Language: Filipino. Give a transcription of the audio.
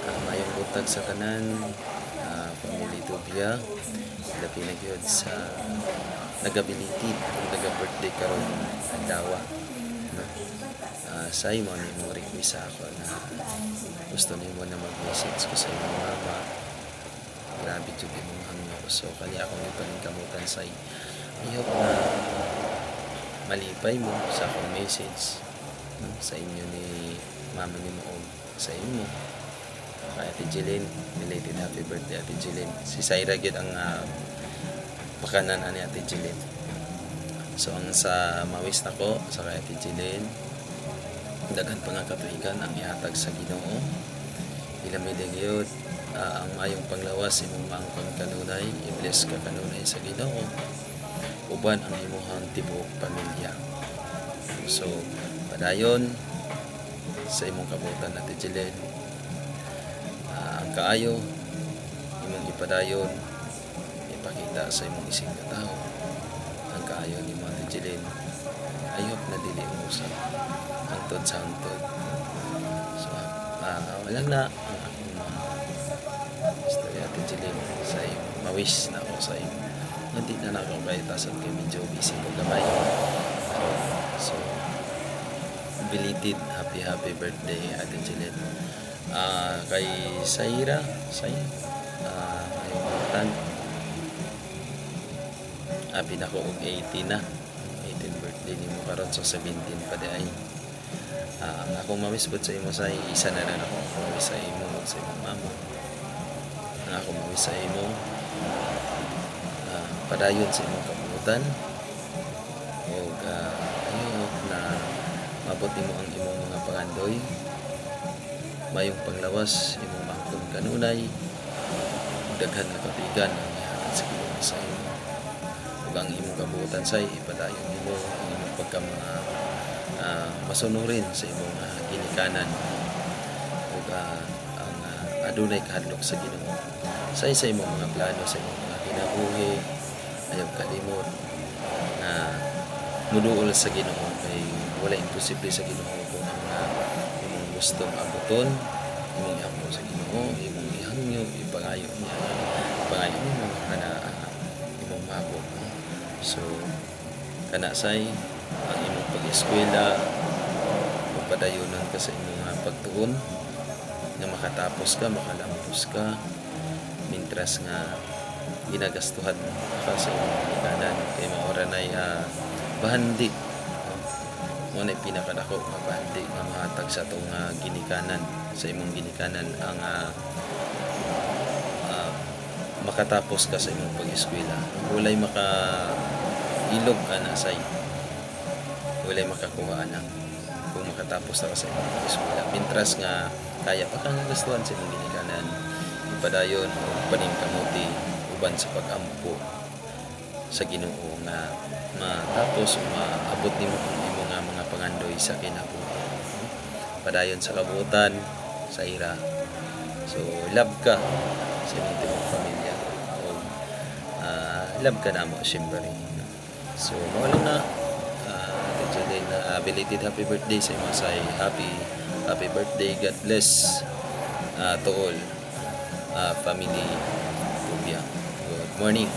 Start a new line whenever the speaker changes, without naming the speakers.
Mayong butag sa tanan, Pamilya Tubia, labi na gyud sa nagabilitid kung naga-birthday karon dawa. No? Say mo ni mo request sa ako na gusto nimo na mag-message ko sa imong mama. Grabe jud imong hangyo. So kali ako ni paningkamutan say. I hope na malipay mo sa akong message, no? Sa inyo ni mama ni mo sa imo kay Ate Jeline. Belated happy birthday Ate Jeline. Si Syra gyud ang pakanan ani Ate Jeline. So ang sa mawis nako sa kay Ate Jeline, daghan pa nga katuigan ang ihatag sa Ginoo. Ilamid gyud ang mayong panglawas imong maangkon kanunay, i-bless ka kanunay sa Ginoo uban ang imong tibuok pamilya. So padayon sa imong kabutan Ate Jeline, ang kaayo imong ipadayon ipakita sa imong isig na tao ang kaayo ni Ate Jeline. I hope na dili mo sa hangtod sa hangtod. So walang na ang akong istorya Ate Jeline sa imo, mawis na ako sa imo. Hindi na akong baytasan kay medyo busy ko gamay. So belated happy birthday Ate Jeline. Kay Syra ayong tan pinako og 18 na 18 birthday nimo karon, so 17 pa di ay. Ang akong mamisbot sa imo say isa na lang ako mawis sa imo sa imong mama. Ang akong mawis sa imo padayon sa imong kabutan ug ayo na mabot nimo ang imong mga pangandoy, mayong panglawas imong mangkon kanunay, daghan nga katigan ang ihatag sa Ginoo sa imo. Ug ang imong kabutan say ipadayon nimo ang imong pagka masunurin sa imong ginikanan ug ang adunay kahadlok sa Ginoo say sa imong mga plano sa imong mga kinabuhi. Ayaw kalimot na muduol sa Ginoo kay wala imposible sa Ginoo kung ang imong gustong abuton, imong ihangyo sa Ginoo, imong ihangyo ipangayo niya, ipangayo mo kana imong mabot. So kana say ang imong pag-eskwela pagpadayonon ka sa imong pagtuon nga makatapos ka, makalampos ka, mintras nga ginagastuhan ka sa imong ginikanan kay maora nay bahandi mo na pinakadako nga bahandi nga mahatag sa atong ginikanan, sa imong ginikanan ang makatapos ka sa imong pag-eskwela. Walay ilog ana say walay makakuha ana kung makatapos ka sa imong pag-eskwela, mintras nga kaya pa kang gastuhan sa imong ginikanan, ipadayon o paningkamuti uban sa pag-ampo sa Ginoo nga matapos maabot nimo ang imong mga pangandoy sa kinabuhi. Padayon sa kabutan sa ira. So love ka sa imong tibuok pamilya o love ka namo siyempre. So mawala na Ate Jeline, belated happy birthday sa imo say. Happy birthday. God bless to all family Tubia. Good morning.